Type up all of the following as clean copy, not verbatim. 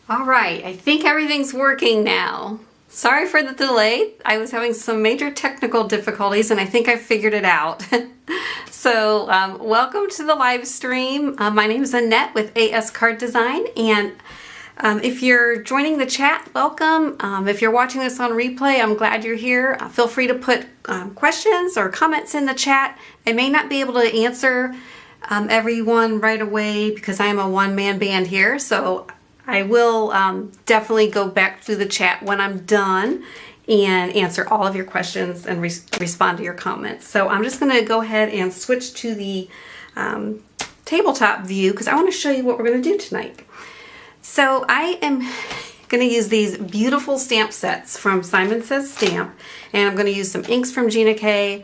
All right, I think everything's working now. Sorry for the delay. I was having some major technical difficulties and I think I figured it out. So welcome to the live stream. My name is Annette with ASCardDesign, and if you're joining the chat, welcome. If you're watching this on replay, I'm glad you're here. Feel free to put questions or comments in the chat. I may not be able to answer everyone right away because I am a one-man band here, so I will definitely go back through the chat when I'm done and answer all of your questions and respond to your comments. So I'm just going to go ahead and switch to the tabletop view because I want to show you what we're going to do tonight. So I am going to use these beautiful stamp sets from Simon Says Stamp, and I'm going to use some inks from Gina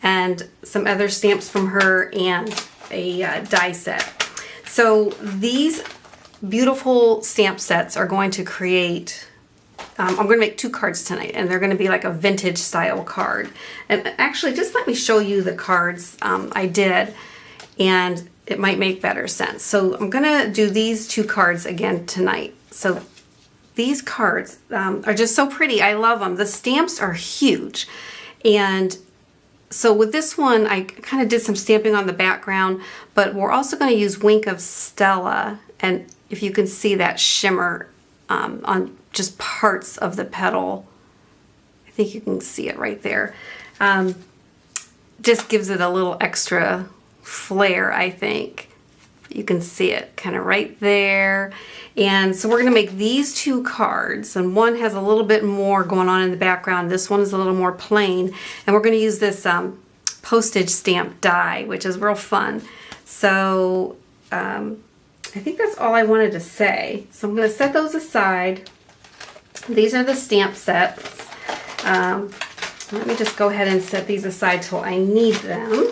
and some other stamps from her and a die set. So these beautiful stamp sets are going to create, I'm going to make 2 cards tonight, and they're going to be like a vintage style card. And actually, just let me show you the cards I did, and it might make better sense. So I'm going to do these 2 cards again tonight. So these cards are just so pretty. I love them. The stamps are huge. And so with this one, I kind of did some stamping on the background, but we're also going to use Wink of Stella, and if you can see that shimmer on just parts of the petal, I think you can see it right there. Just gives it a little extra flair, I think. You can see it kind of right there. And so we're going to make these 2 cards, and one has a little bit more going on in the background. This one is a little more plain, and we're going to use this postage stamp die, which is real fun. So I think that's all I wanted to say. So I'm going to set those aside. These are the stamp sets. Let me just go ahead and set these aside till I need them.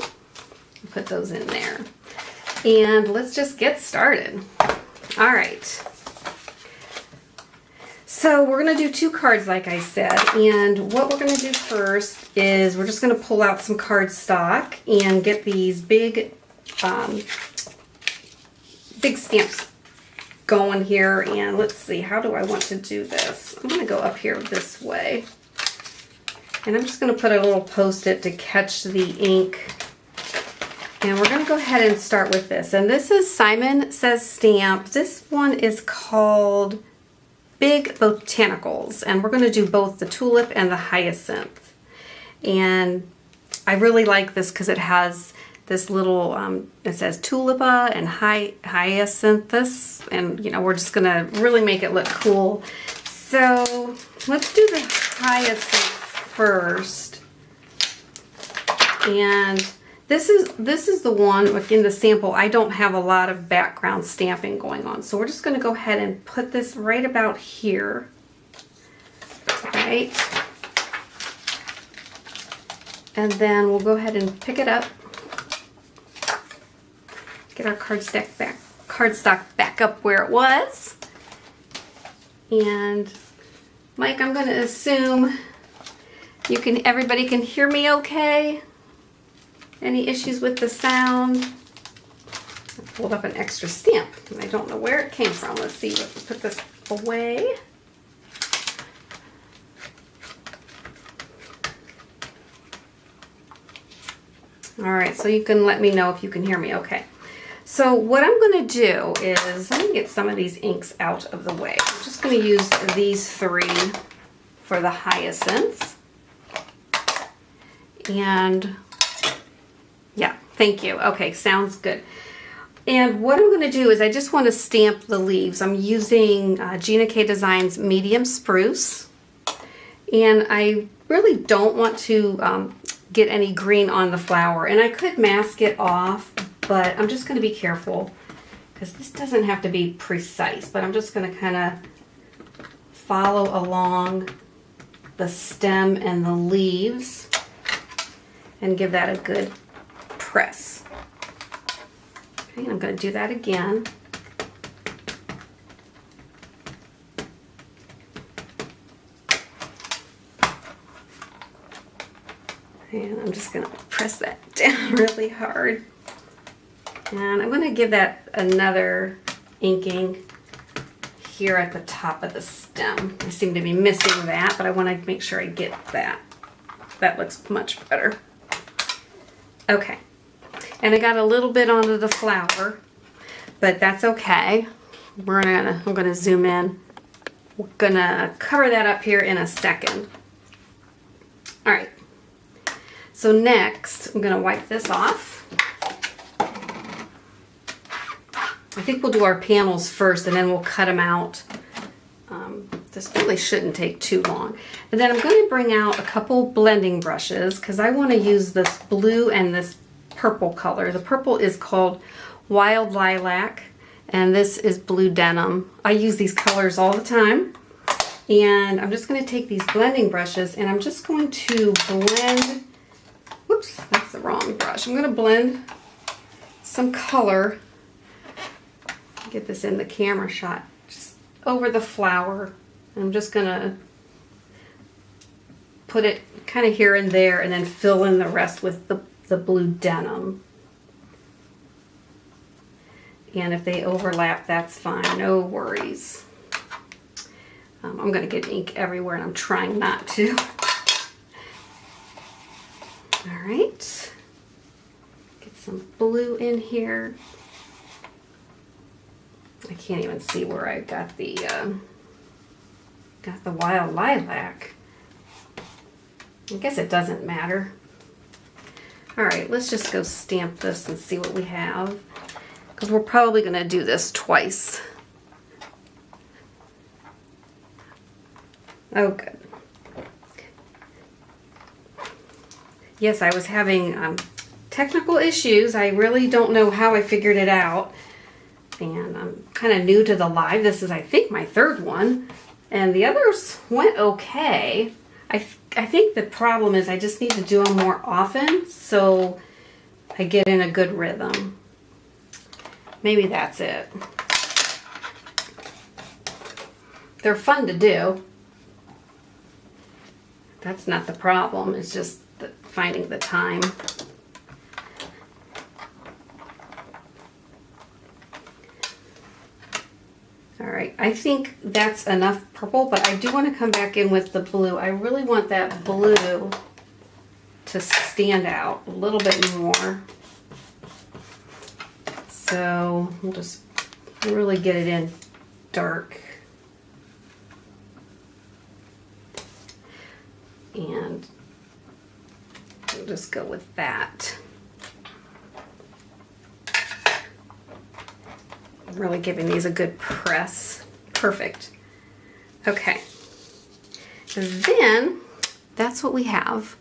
Put those in there. And let's just get started. All right. So we're going to do 2 cards, like I said. And what we're going to do first is we're just going to pull out some cardstock and get these big stamps going here. And let's see, how do I want to do this? I'm going to go up here this way. And I'm just going to put a little Post-it to catch the ink. And we're going to go ahead and start with this. And this is Simon Says Stamp. This one is called Big Botanicals. And we're going to do both the tulip and the hyacinth. And I really like this because it has this little, it says tulipa and hyacinthus, and you know, we're just gonna really make it look cool. So let's do the hyacinth first. And this is the one, like in the sample, I don't have a lot of background stamping going on. So we're just gonna go ahead and put this right about here. Right. And then we'll go ahead and pick it up. Get our cardstock back up where it was. And Mike, I'm going to assume everybody can hear me okay? Any issues with the sound? I pulled up an extra stamp and I don't know where it came from. Let's see, let's put this away. All right, so you can let me know if you can hear me okay. So what I'm going to do is, let me get some of these inks out of the way. I'm just going to use these 3 for the hyacinths. And yeah, thank you. Okay, sounds good. And what I'm going to do is I just want to stamp the leaves. I'm using GinaKDesigns medium spruce. And I really don't want to get any green on the flower. And I could mask it off, but I'm just going to be careful because this doesn't have to be precise, but I'm just going to kind of follow along the stem and the leaves and give that a good press. Okay, I'm going to do that again. And I'm just going to press that down really hard. And I'm going to give that another inking here at the top of the stem. I seem to be missing that, but I want to make sure I get that. That looks much better. Okay. And I got a little bit onto the flower, but that's okay. I'm gonna zoom in. We're gonna cover that up here in a second. All right. So next, I'm gonna wipe this off. I think we'll do our panels first and then we'll cut them out. This really shouldn't take too long. And then I'm going to bring out a couple blending brushes because I want to use this blue and this purple color. The purple is called Wild Lilac and this is Blue Denim. I use these colors all the time. And I'm just going to take these blending brushes and I'm just going to blend, whoops, that's the wrong brush. I'm going to blend some color, get this in the camera shot, just over the flower. I'm just going to put it kind of here and there and then fill in the rest with the blue denim. And if they overlap, that's fine, no worries. I'm going to get ink everywhere and I'm trying not to. All right. Get some blue in here. I can't even see where I got the Wild Lilac. I guess it doesn't matter. All right, let's just go stamp this and see what we have, because we're probably going to do this twice. Oh, good. Yes, I was having technical issues. I really don't know how I figured it out. And I'm kind of new to the live. This is, I think, my third one. And the others went okay. I think the problem is I just need to do them more often so I get in a good rhythm. Maybe that's it. They're fun to do. That's not the problem. It's just finding the time. All right, I think that's enough purple, but I do want to come back in with the blue. I really want that blue to stand out a little bit more. So we'll just really get it in dark. And we'll just go with that. I'm really giving these a good press. Perfect. Okay. And then that's what we have.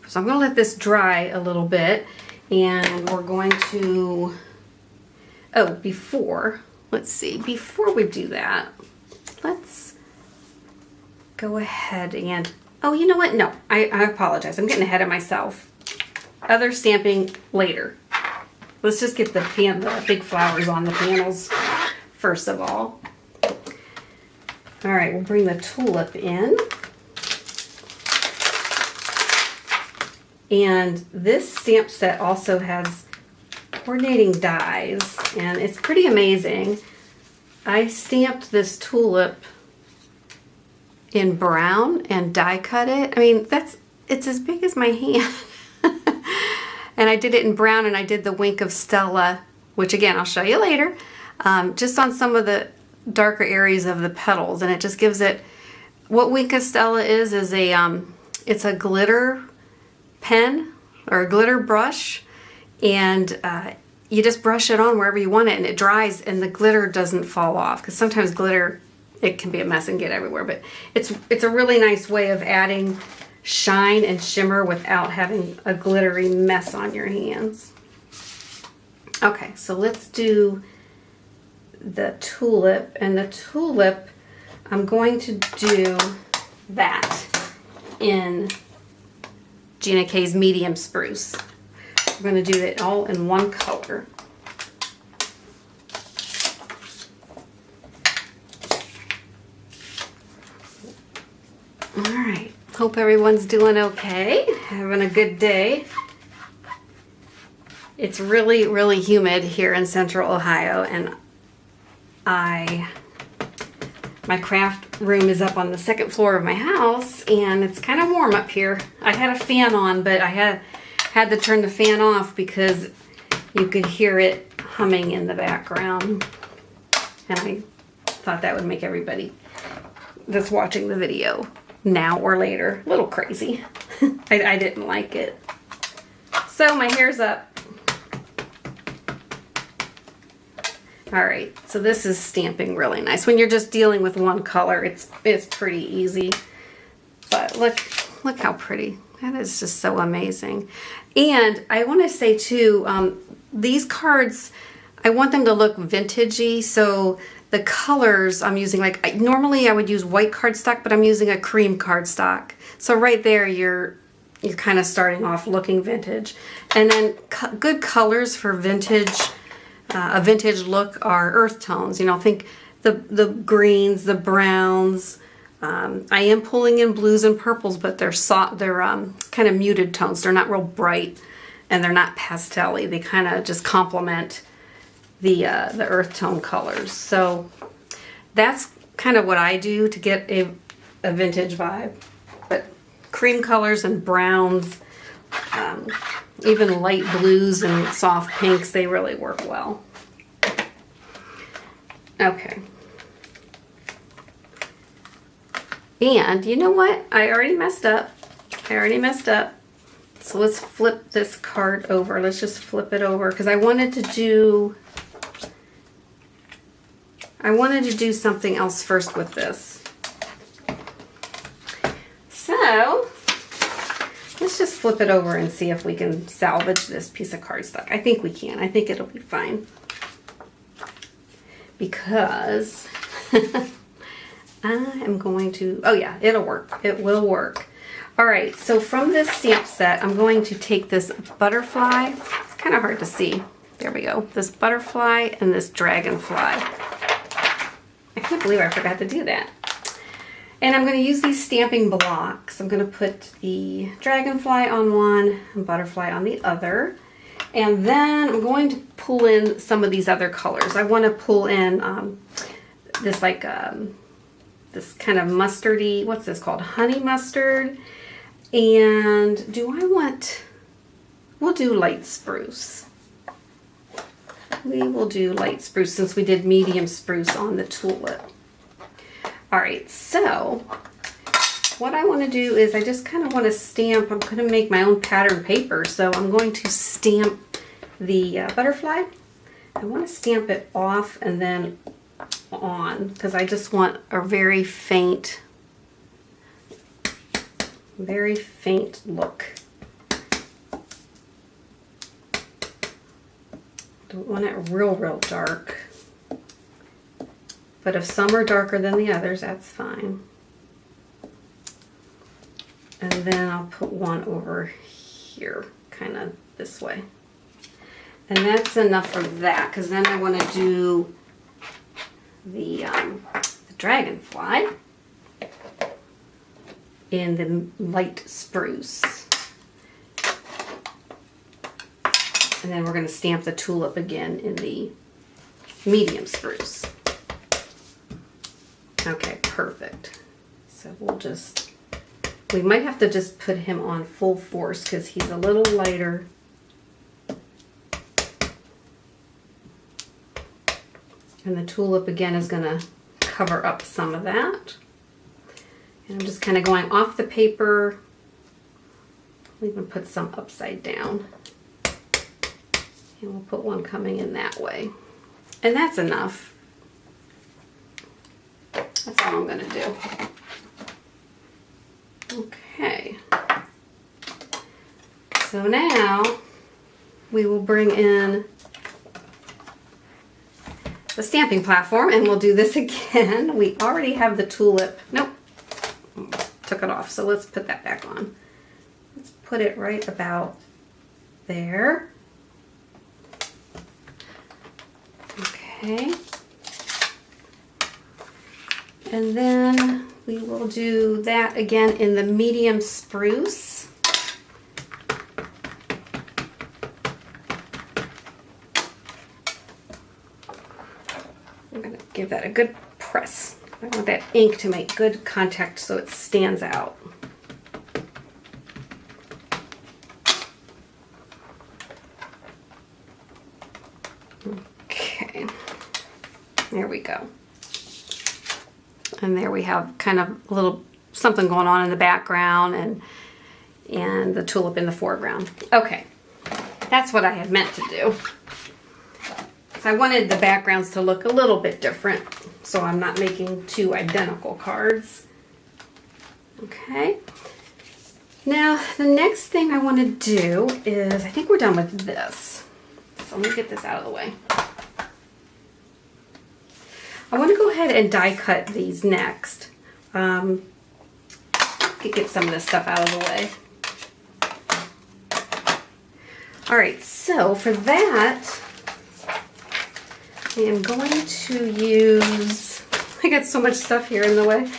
So I'm going to let this dry a little bit and we're going to, before we do that, let's go ahead and, you know what? No, I apologize. I'm getting ahead of myself. Other stamping later. Let's just get the big flowers on the panels first of all. All right, we'll bring the tulip in. And this stamp set also has coordinating dies, and it's pretty amazing. I stamped this tulip in brown and die cut it. I mean, it's as big as my hand. And I did it in brown and I did the Wink of Stella, which again, I'll show you later, just on some of the darker areas of the petals. And it just gives it, what Wink of Stella is it's a glitter pen or a glitter brush. And you just brush it on wherever you want it and it dries and the glitter doesn't fall off. Because sometimes glitter, it can be a mess and get everywhere. But it's a really nice way of adding shine and shimmer without having a glittery mess on your hands. Okay, so let's do the tulip. And the tulip, I'm going to do that in Gina K's medium spruce. I'm going to do it all in one color. All right. Hope everyone's doing okay, having a good day. It's really, really humid here in Central Ohio, and my craft room is up on the second floor of my house, and it's kind of warm up here. I had a fan on, but I had to turn the fan off because you could hear it humming in the background. And I thought that would make everybody that's watching the video now or later a little crazy. I didn't like it. So my hair's up. All right, so this is stamping really nice. When you're just dealing with one color, it's pretty easy. But look how pretty. That is just so amazing. And I want to say too, these cards, I want them to look vintagey. So the colors I'm using, like normally I would use white cardstock, but I'm using a cream cardstock. So right there, you're kind of starting off looking vintage. And then good colors for vintage. A vintage look are earth tones. You know, think the greens, the browns. I am pulling in blues and purples, but they're soft. They're kind of muted tones. They're not real bright, and they're not pastel-y. They kind of just complement the earth tone colors. So that's kind of what I do to get a vintage vibe. But cream colors and browns. Even light blues and soft pinks, they really work well. Okay. And you know what? I already messed up. So let's flip this card over. Let's just flip it over because I wanted to do something else first with this. So let's just flip it over and see if we can salvage this piece of cardstock. I think we can. I think it'll be fine. Because I am going to, oh yeah, it'll work. It will work. All right, so from this stamp set, I'm going to take this butterfly. It's kind of hard to see. There we go. This butterfly and this dragonfly. I can't believe I forgot to do that. And I'm going to use these stamping blocks. I'm going to put the dragonfly on one and butterfly on the other. And then I'm going to pull in some of these other colors. I want to pull in this like this kind of mustardy, what's this called? Honey mustard. And we'll do light spruce. We will do light spruce since we did medium spruce on the tulip. All right, so what I want to do is I just kind of want to stamp. I'm going to make my own pattern paper, so I'm going to stamp the butterfly. I want to stamp it off and then on because I just want a very faint look. Don't want it real dark. But if some are darker than the others, that's fine. And then I'll put one over here, kind of this way. And that's enough for that, because then I want to do the dragonfly in the light spruce. And then we're going to stamp the tulip again in the medium spruce. Okay, perfect. So we might have to just put him on full force because he's a little lighter. And the tulip again is going to cover up some of that. And I'm just kind of going off the paper. I'll even put some upside down. And we'll put one coming in that way. And that's enough. That's all I'm going to do. Okay. So now we will bring in the stamping platform and we'll do this again. We already have the tulip. Nope. Took it off. So let's put that back on. Let's put it right about there. Okay. And then we will do that again in the medium spruce. I'm going to give that a good press. I want that ink to make good contact so it stands out. Okay, there we go. And there we have kind of a little something going on in the background and the tulip in the foreground. Okay, that's what I had meant to do. So I wanted the backgrounds to look a little bit different, so I'm not making two identical cards. Okay. Now, the next thing I want to do is, I think we're done with this. So let me get this out of the way. I want to go ahead and die cut these next. Get some of this stuff out of the way. All right, so for that, I am going to use, I got so much stuff here in the way. I'm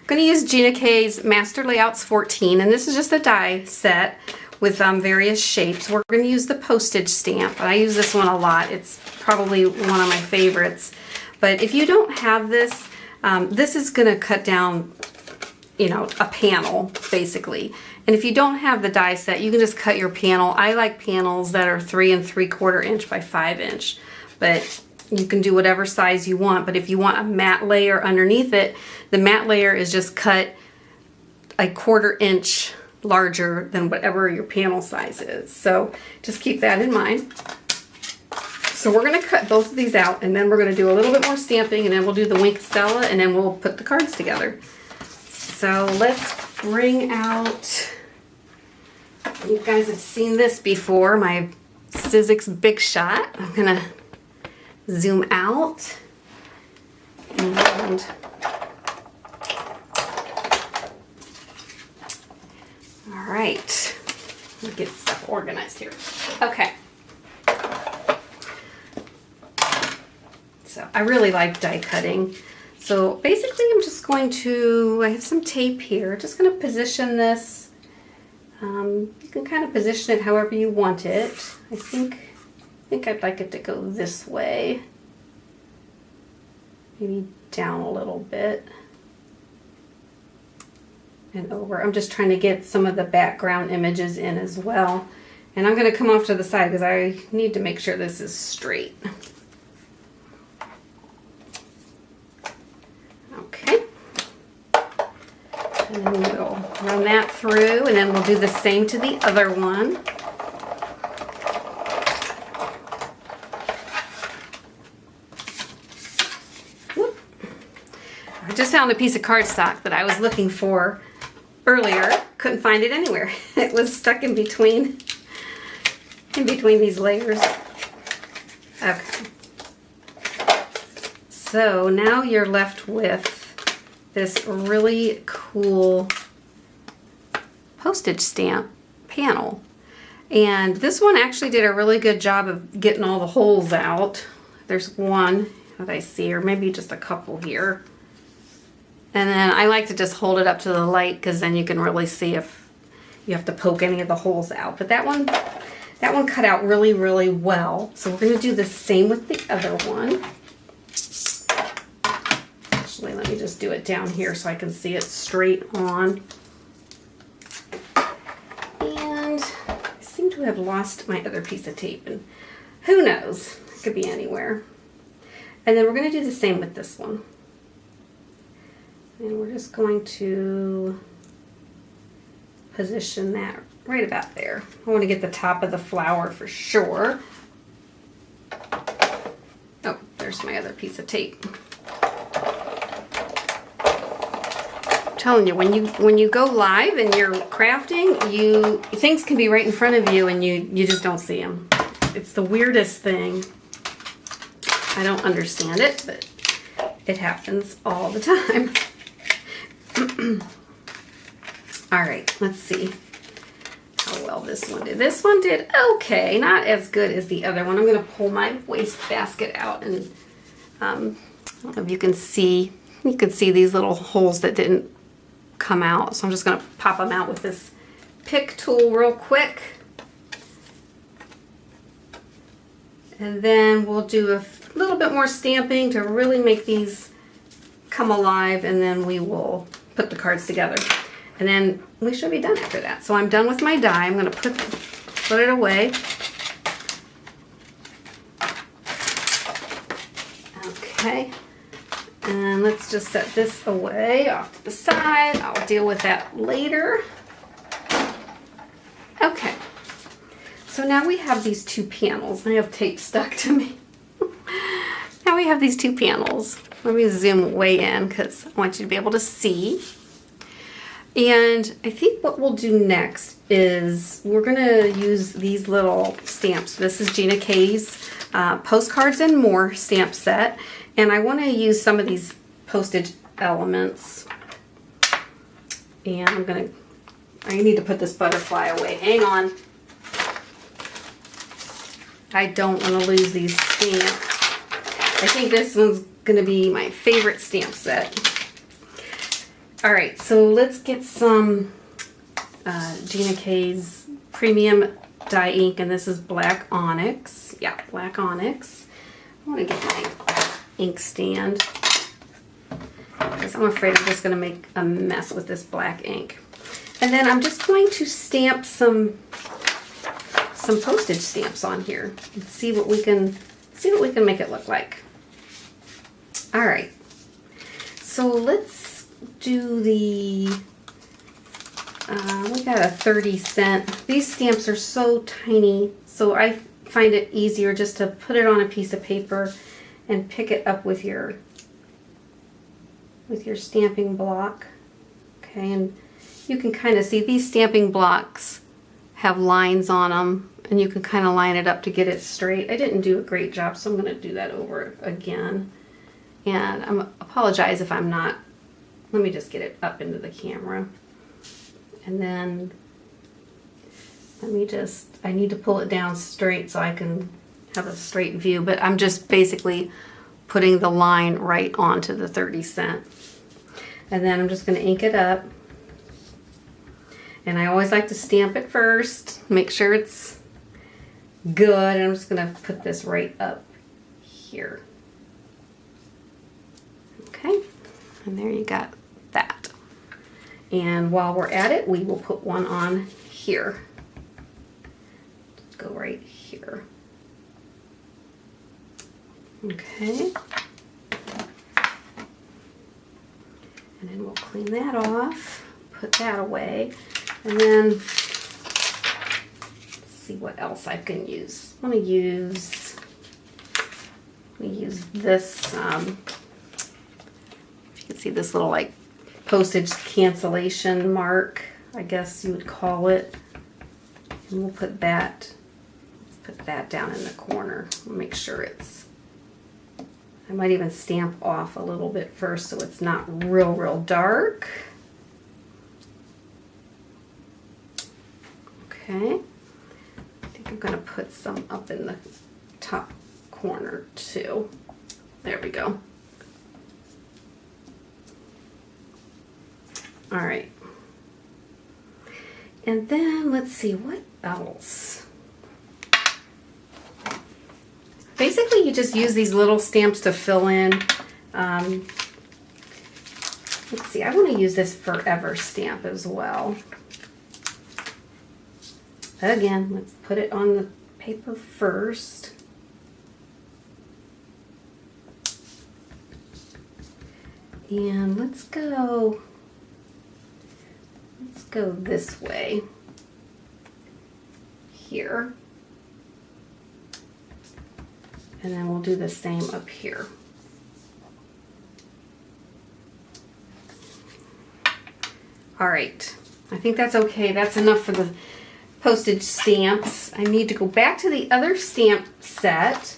going to use GinaKD's Master Layouts 14, and this is just a die set with various shapes. We're going to use the Postage stamp, and I use this one a lot. It's probably one of my favorites. But if you don't have this, this is going to cut down, you know, a panel, basically. And if you don't have the die set, you can just cut your panel. I like panels that are 3 3/4 inch by 5 inch, but you can do whatever size you want. But if you want a matte layer underneath it, the matte layer is just cut a 1/4 inch larger than whatever your panel size is. So just keep that in mind. So we're going to cut both of these out, and then we're going to do a little bit more stamping, and then we'll do the Wink Stella, and then we'll put the cards together. So let's bring out, you guys have seen this before, my Sizzix Big Shot. I'm going to zoom out, and all right, let me get stuff organized here. Okay. So I really like die cutting. So basically I'm just going to, I have some tape here, just going to position this. You can kind of position it however you want it. I think I'd like it to go this way. Maybe down a little bit. And over. I'm just trying to get some of the background images in as well. And I'm going to come off to the side because I need to make sure this is straight. Okay. And then we'll run that through, and then we'll do the same to the other one. Whoop. I just found a piece of cardstock that I was looking for earlier. Couldn't find it anywhere. It was stuck in between these layers. Okay. So now you're left with this really cool postage stamp panel. And this one actually did a really good job of getting all the holes out. There's one that I see, or maybe just a couple here. And then I like to just hold it up to the light because then you can really see if you have to poke any of the holes out. But that one cut out really, really well. So we're going to do the same with the other one. Actually, let me just do it down here so I can see it straight on. And I seem to have lost my other piece of tape, and who knows, it could be anywhere. And then we're going to do the same with this one. And we're just going to position that right about there. I want to get the top of the flower for sure. Oh, there's my other piece of tape. I'm telling you, when you go live and you're crafting, things can be right in front of you and you just don't see them. It's the weirdest thing. I don't understand it, but it happens all the time. All right, let's see how well this one did. This one did okay, not as good as the other one. I'm going to pull my waste basket out, and I don't know if you can see. You can see these little holes that didn't come out, so I'm just going to pop them out with this pick tool real quick. And then we'll do little bit more stamping to really make these come alive, and then we will put the cards together. And then we should be done after that. So I'm done with my die. I'm going to put it away. Okay. And let's just set this away off to the side. I'll deal with that later. Okay. So now we have these two panels. I have tape stuck to me. Now we have these two panels. Let me zoom way in because I want you to be able to see. And I think what we'll do next is we're going to use these little stamps. This is Gina K's Postcards and More stamp set. And I want to use some of these postage elements. And I need to put this butterfly away. Hang on. I don't want to lose these stamps. I think this one's going to be my favorite stamp set. Alright, so let's get some Gina K's premium dye ink, and this is black onyx. Yeah, black onyx. I want to get my ink stand because I'm afraid I'm just going to make a mess with this black ink. And then I'm just going to stamp some postage stamps on here and see what we can make it look like. All right, so let's do the we got a 30-cent. These stamps are so tiny, so I find it easier just to put it on a piece of paper and pick it up with your stamping block. Okay, and you can kind of see these stamping blocks have lines on them, and you can kind of line it up to get it straight. I didn't do a great job, so I'm going to do that over again. And I apologize if I'm not. Let me just get it up into the camera. And then I need to pull it down straight so I can have a straight view, but I'm just basically putting the line right onto the 30-cent. And then I'm just going to ink it up. And I always like to stamp it first, make sure it's good. And I'm just going to put this right up here. Okay, and there you got that. And while we're at it, we will put one on here. Let's go right here. Okay. And then we'll clean that off, put that away, and then let's see what else I can use. I'm going to use this, if you can see this little like postage cancellation mark, I guess you would call it. And we'll put that, let's put that down in the corner. We'll make sure I might even stamp off a little bit first so it's not real dark. Okay. I think I'm going to put some up in the top corner too. There we go. All right. And then let's see what else. Basically, you just use these little stamps to fill in. Let's see, I want to use this Forever stamp as well. Again, let's put it on the paper first. And let's go this way here. And then we'll do the same up here. All right, I think that's okay. That's enough for the postage stamps. I need to go back to the other stamp set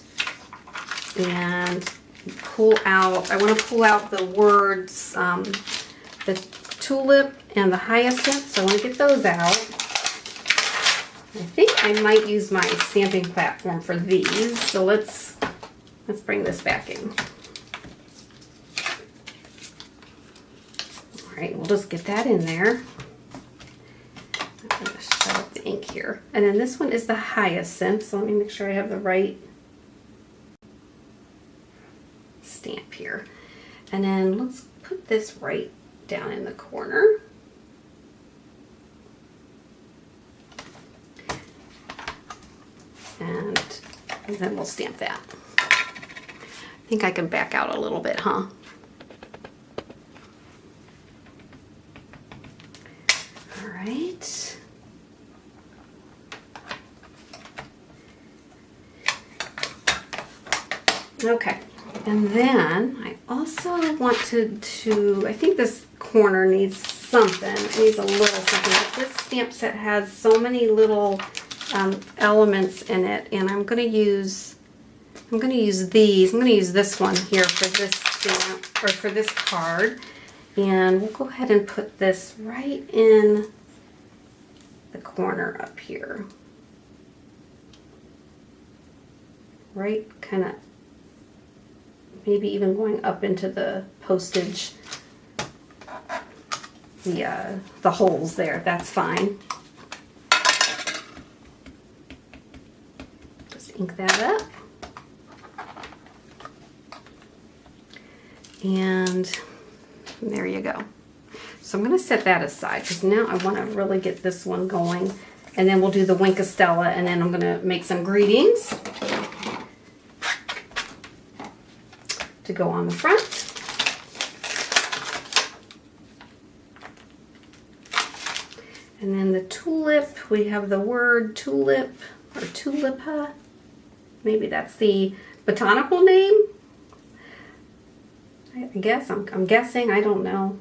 and pull out, I want to pull out the words, the tulip and the hyacinth, so I want to get those out. I think I might use my stamping platform for these, so let's bring this back in. All right, we'll just get that in there. I'm going to shut up the ink here. And then this one is the hyacinth, so let me make sure I have the right. here. And then let's put this right down in the corner. And then we'll stamp that. I think I can back out a little bit, huh? All right. Okay, and then I also want to I think this corner needs something. It needs a little something. But this stamp set has so many little elements in it, and I'm gonna use these. I'm gonna use this one here for this stamp, or for this card, and we'll go ahead and put this right in the corner up here. Right, kind of, maybe even going up into the postage, the holes there. That's fine. Just ink that up. And there you go. So I'm going to set that aside because now I want to really get this one going. And then we'll do the Wink of Stella, and then I'm going to make some greetings to go on the front. And then the tulip, we have the word tulip or tulipa. Maybe that's the botanical name. I guess, I'm guessing, I don't know.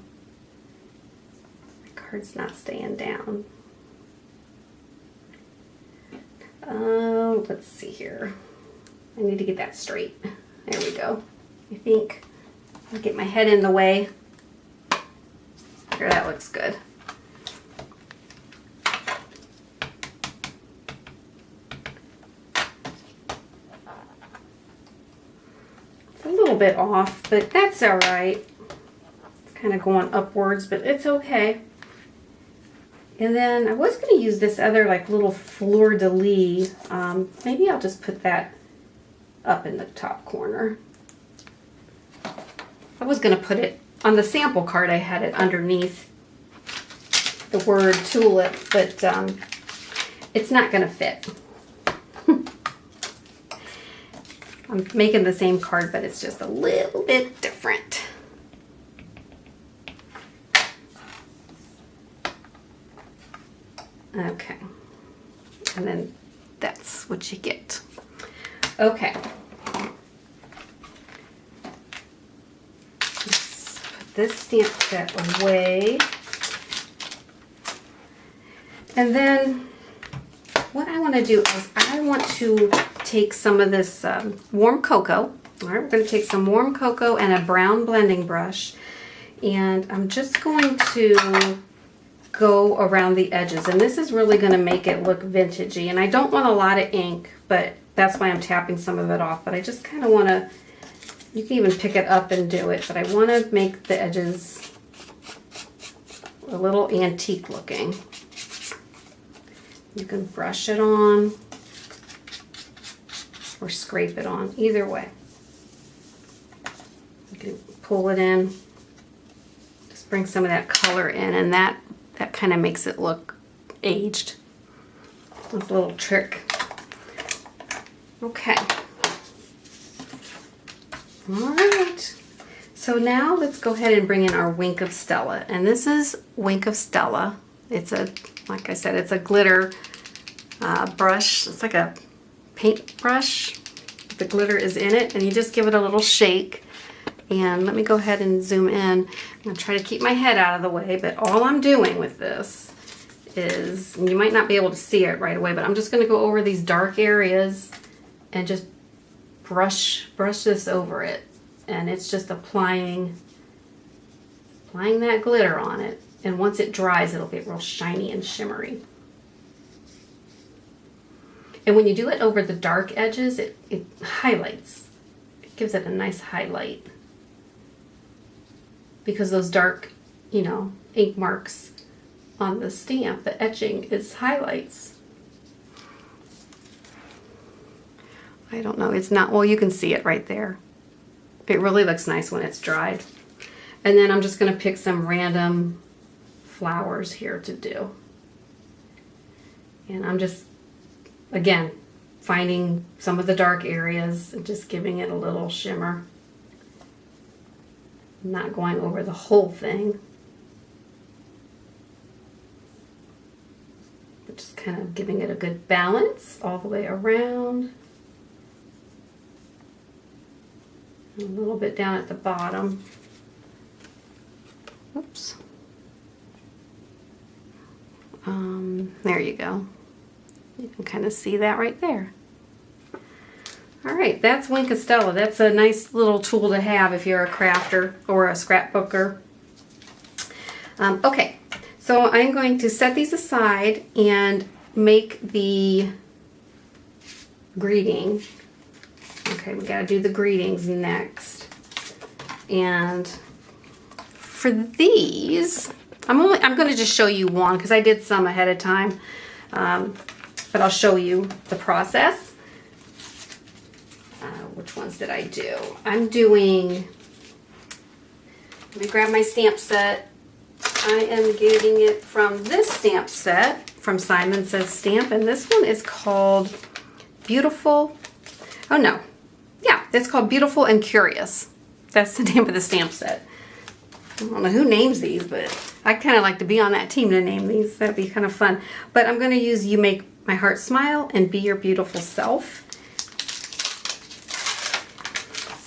My card's not staying down. Let's see here. I need to get that straight. There we go. I think I'll get my head in the way. Here, that looks good. It's a little bit off, but that's all right. It's kind of going upwards, but it's okay. And then I was going to use this other like little fleur-de-lis. Maybe I'll just put that up in the top corner. I was going to put it on the sample card. I had it underneath the word tulip, but it's not going to fit. I'm making the same card, but it's just a little bit different. Okay, and then that's what you get. Okay. Let's put this stamp set away. And then what I want to do is I want to take some of this warm cocoa. All right, we're going to take some warm cocoa and a brown blending brush, and I'm just going to go around the edges, and this is really going to make it look vintagey. And I don't want a lot of ink, but that's why I'm tapping some of it off. But I just kind of want to, you can even pick it up and do it, but I want to make the edges a little antique looking. You can brush it on or scrape it on, either way. You can pull it in, just bring some of that color in, and that kind of makes it look aged. That's a little trick. Okay. All right. So now let's go ahead and bring in our Wink of Stella. And this is Wink of Stella. It's a, like I said, it's a glitter brush. It's like a paint brush. The glitter is in it, and you just give it a little shake. And let me go ahead and zoom in. I'm going to try to keep my head out of the way, but all I'm doing with this is, and you might not be able to see it right away, but I'm just going to go over these dark areas and just brush this over it. And it's just applying that glitter on it. And once it dries, it'll get real shiny and shimmery. And when you do it over the dark edges, it highlights. It gives it a nice highlight. Because those dark, you know, ink marks on the stamp, the etching is highlights. I don't know, it's not, well, you can see it right there. It really looks nice when it's dried. And then I'm just going to pick some random flowers here to do. And I'm just, again, finding some of the dark areas and just giving it a little shimmer. I'm not going over the whole thing. But just kind of giving it a good balance all the way around. And a little bit down at the bottom. Oops. There you go. You can kind of see that right there. All right, that's Wink of Stella. That's a nice little tool to have if you're a crafter or a scrapbooker. Okay, so I'm going to set these aside and make the greeting. Okay, we gotta do the greetings next. And for these, I'm going to just show you one because I did some ahead of time, but I'll show you the process. Which ones did I do? I'm doing, let me grab my stamp set. I am getting it from this stamp set from Simon Says Stamp, and this one is called Beautiful, oh no, yeah, it's called Beautiful and Curious. That's the name of the stamp set. I don't know who names these, but I kind of like to be on that team to name these. That'd be kind of fun. But I'm going to use You Make My Heart Smile and Be Your Beautiful Self.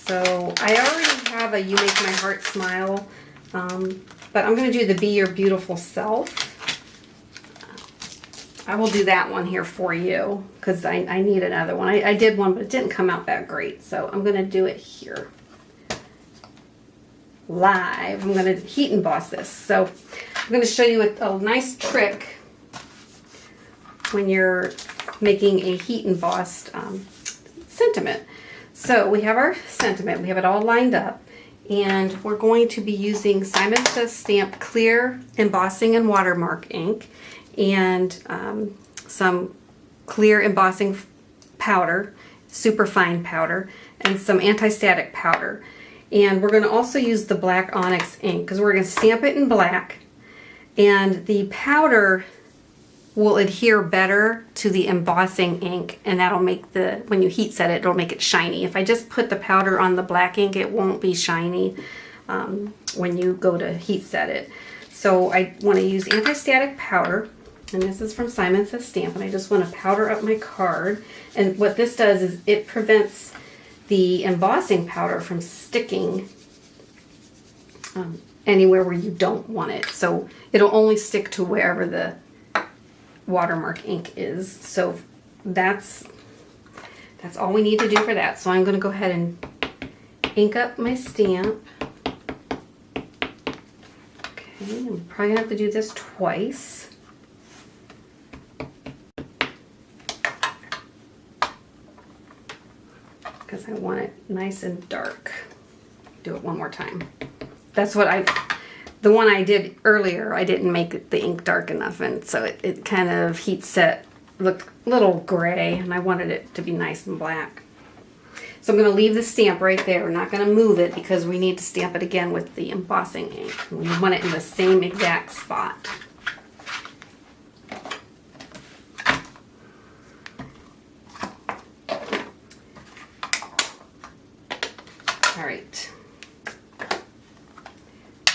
So I already have a You Make My Heart Smile, but I'm going to do the Be Your Beautiful Self. I will do that one here for you because I need another one. I did one, but it didn't come out that great. So I'm going to do it here. Live. I'm going to heat emboss this. So I'm going to show you a nice trick when you're making a heat embossed sentiment. So we have our sentiment. We have it all lined up. And we're going to be using Simon Says Stamp Clear Embossing and Watermark ink and some clear embossing powder, super fine powder, and some anti-static powder. And we're going to also use the black Onyx ink because we're going to stamp it in black, and the powder will adhere better to the embossing ink, and that'll make when you heat set it, it'll make it shiny. If I just put the powder on the black ink, it won't be shiny when you go to heat set it. So I want to use anti-static powder, and this is from Simon Says Stamp, and I just want to powder up my card. And what this does is it prevents the embossing powder from sticking anywhere where you don't want it. So it'll only stick to wherever the watermark ink is. So that's all we need to do for that. So I'm going to go ahead and ink up my stamp. Okay, I'm probably going to have to do this twice. Because I want it nice and dark. Do it one more time. That's what the one I did earlier, I didn't make the ink dark enough, and so it kind of heat set looked a little gray, and I wanted it to be nice and black. So I'm going to leave the stamp right there. We're not going to move it because we need to stamp it again with the embossing ink. We want it in the same exact spot. All right,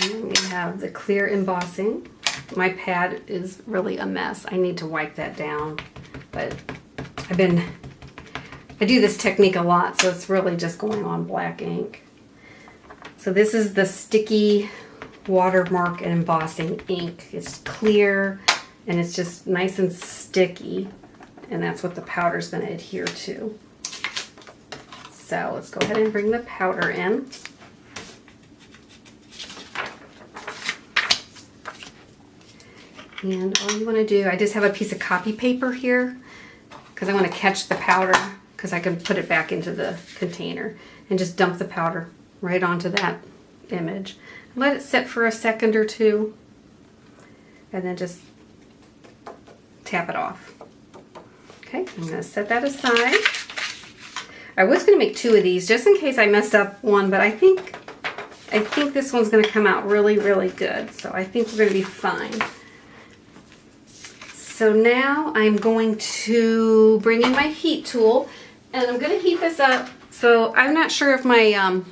and then we have the clear embossing. My pad is really a mess. I need to wipe that down, but I do this technique a lot, so it's really just going on black ink. So this is the sticky watermark and embossing ink. It's clear and it's just nice and sticky, and that's what the powder is going to adhere to. So let's go ahead and bring the powder in. And all you want to do, I just have a piece of copy paper here because I want to catch the powder because I can put it back into the container, and just dump the powder right onto that image. Let it sit for a second or two, and then just tap it off. Okay, I'm going to set that aside. I was going to make 2 of these just in case I messed up one, but I think this one's going to come out really, really good. So I think we're going to be fine. So now I'm going to bring in my heat tool, and I'm going to heat this up. So I'm not sure if my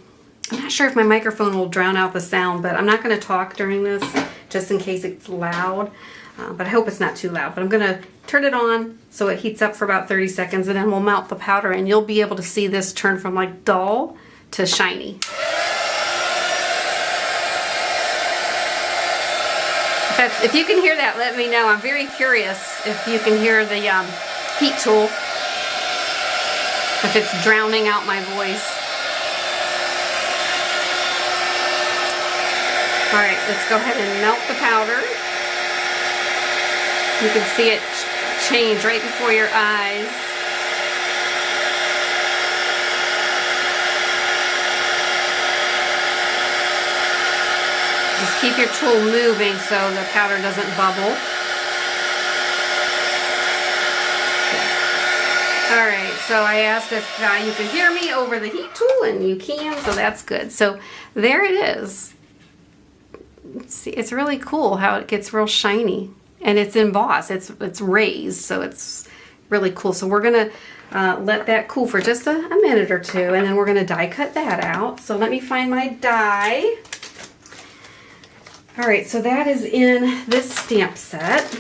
microphone will drown out the sound, but I'm not going to talk during this just in case it's loud. But I hope it's not too loud. But I'm going to turn it on so it heats up for about 30 seconds, and then we'll melt the powder, and you'll be able to see this turn from like dull to shiny. If you can hear that, let me know. I'm very curious if you can hear the heat tool, if it's drowning out my voice. All right, let's go ahead and melt the powder. You can see it change right before your eyes. Just keep your tool moving so the powder doesn't bubble. Okay. All right, so I asked if you could hear me over the heat tool, and you can, so that's good. So there it is. See, it's really cool how it gets real shiny, and it's embossed. It's raised, so it's really cool. So we're gonna let that cool for just a minute or 2, and then we're gonna die cut that out. So let me find my die. All right, so that is in this stamp set,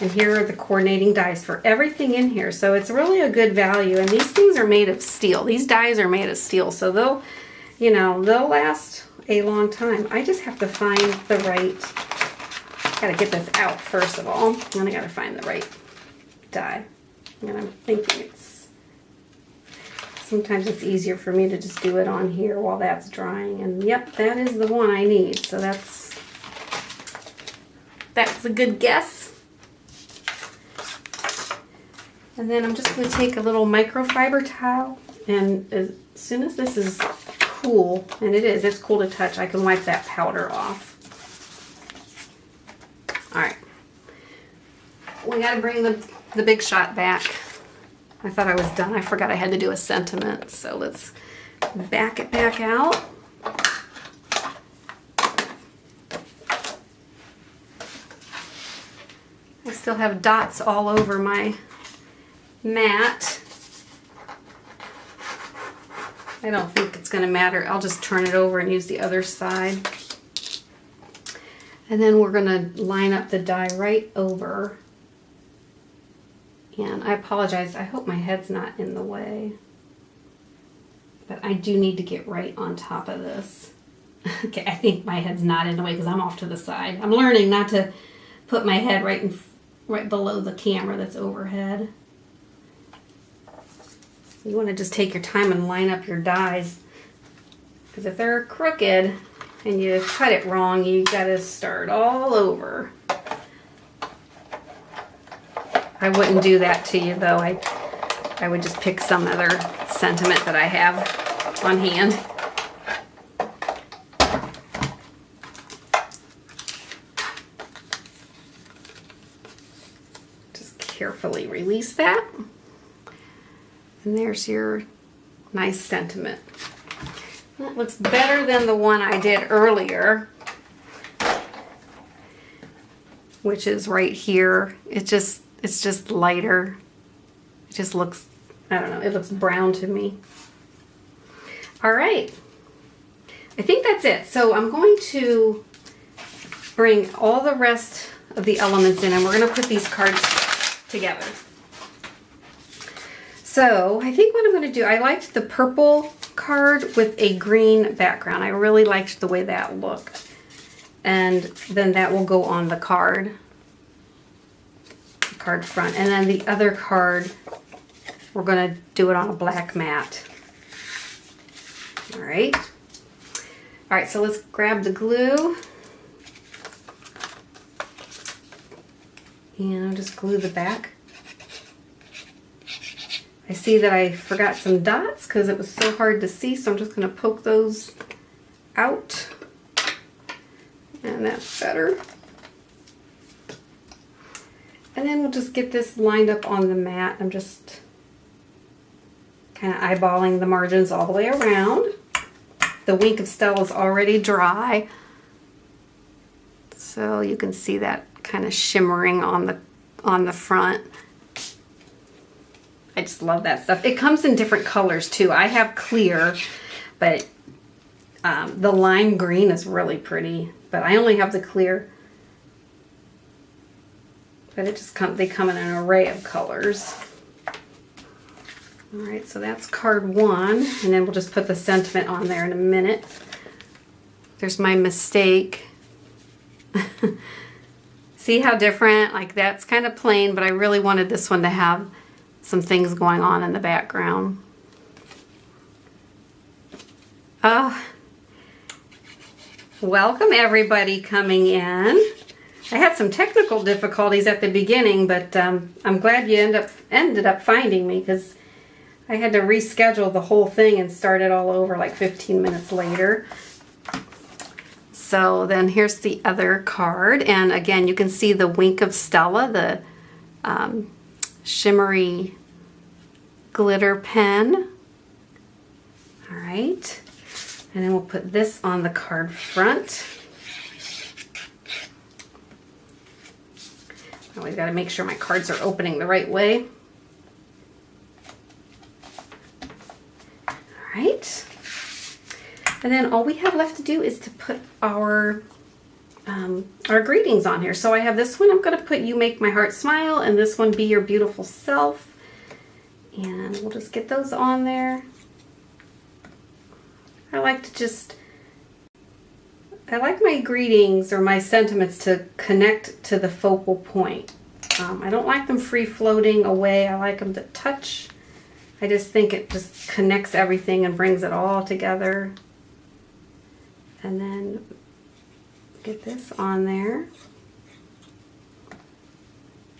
and here are the coordinating dies for everything in here. So it's really a good value, and these things are made of steel. These dies are made of steel, so they'll last a long time. I just have to find the right, gotta get this out first of all, and then I gotta find the right die. And I'm thinking sometimes it's easier for me to just do it on here while that's drying, and yep, that is the one I need. So that's a good guess. And then I'm just going to take a little microfiber towel, and as soon as this is cool, and it's cool to touch, I can wipe that powder off. All right, we got to bring the big shot back. I thought I was done. I forgot I had to do a sentiment. So let's back it back out. I still have dots all over my mat. I don't think it's going to matter. I'll just turn it over and use the other side. And then we're going to line up the die right over. And I apologize, I hope my head's not in the way. But I do need to get right on top of this. Okay, I think my head's not in the way because I'm off to the side. I'm learning not to put my head right below the camera that's overhead. You want to just take your time and line up your dies. Because if they're crooked and you cut it wrong, you got to start all over. I wouldn't do that to you though. I would just pick some other sentiment that I have on hand. Just carefully release that. And there's your nice sentiment. That looks better than the one I did earlier, which is right here. It's just lighter. It just looks, I don't know, it looks brown to me. All right. I think that's it. So I'm going to bring all the rest of the elements in, and we're going to put these cards together. So I think what I'm going to do, I liked the purple card with a green background. I really liked the way that looked. And then that will go on the card front. And then the other card, we're going to do it on a black mat. All right. All right, so let's grab the glue. And I'll just glue the back. I see that I forgot some dots because it was so hard to see, so I'm just going to poke those out. And that's better. And then we'll just get this lined up on the mat. I'm just kind of eyeballing the margins all the way around. The wink of Stella is already dry, so you can see that kind of shimmering on the front. I just love that stuff. It comes in different colors too. I have clear, but the lime green is really pretty, but I only have the clear. But it just they come in an array of colors. All right, so that's card 1, and then we'll just put the sentiment on there in a minute. There's my mistake. See how different? Like that's kind of plain, but I really wanted this one to have some things going on in the background. Oh, welcome everybody coming in. I had some technical difficulties at the beginning, but I'm glad you ended up finding me, because I had to reschedule the whole thing and start it all over like 15 minutes later. So then here's the other card, and again you can see the wink of Stella, the shimmery glitter pen. All right, and then we'll put this on the card front. Always got to make sure my cards are opening the right way. All right. And then all we have left to do is to put our greetings on here. So I have this one, I'm going to put "You Make My Heart Smile," and this one, "Be Your Beautiful Self." And we'll just get those on there. I like my greetings or my sentiments to connect to the focal point. I don't like them free floating away. I like them to touch. I just think it just connects everything and brings it all together. And then get this on there.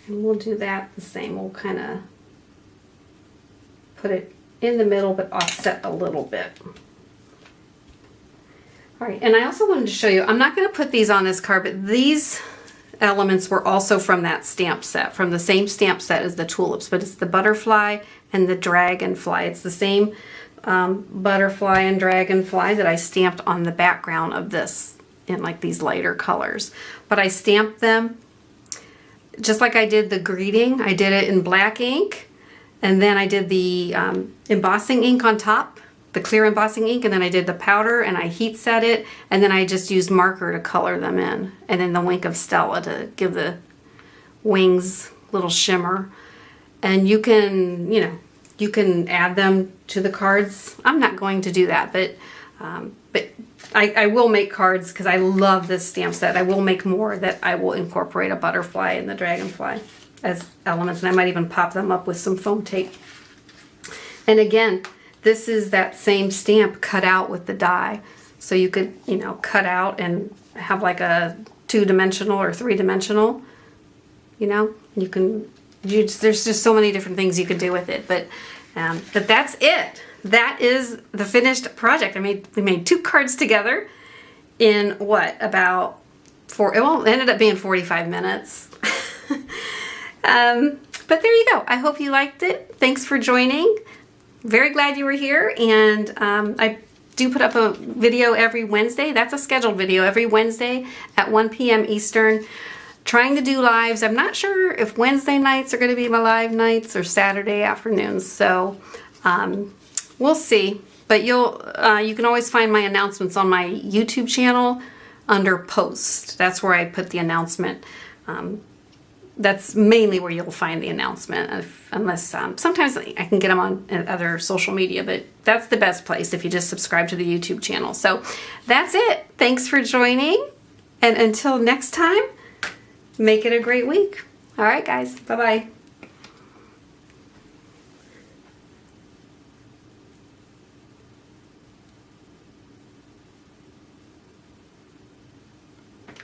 And we'll do that the same. We'll kind of put it in the middle but offset a little bit. All right, and I also wanted to show you, I'm not going to put these on this card, but these elements were also from that stamp set, from the same stamp set as the tulips, but it's the butterfly and the dragonfly. It's the same butterfly and dragonfly that I stamped on the background of this in like these lighter colors. But I stamped them just like I did the greeting. I did it in black ink, and then I did the embossing ink on top, the clear embossing ink, and then I did the powder and I heat set it, and then I just used marker to color them in, and then the wink of Stella to give the wings little shimmer. And you can, you know, you can add them to the cards. I'm not going to do that, but I will make cards because I love this stamp set. I will make more that I will incorporate a butterfly and the dragonfly as elements, and I might even pop them up with some foam tape. And again, this is that same stamp cut out with the die. So you could, you know, cut out and have like a 2-dimensional or 3-dimensional, you know, you can, there's just so many different things you could do with it. But that's it. That is the finished project. We made 2 cards together in what, about it ended up being 45 minutes. But there you go. I hope you liked it. Thanks for joining. Very glad you were here, and I do put up a video every Wednesday. That's a scheduled video every Wednesday at 1 p.m. Eastern. Trying to do lives. I'm not sure if Wednesday nights are going to be my live nights or Saturday afternoons, so we'll see. But you can always find my announcements on my YouTube channel under Post. That's where I put the announcement. That's mainly where you'll find the announcement, unless sometimes I can get them on other social media, but that's the best place if you just subscribe to the YouTube channel. So that's it. Thanks for joining, and until next time, make it a great week. All right, guys. Bye-bye.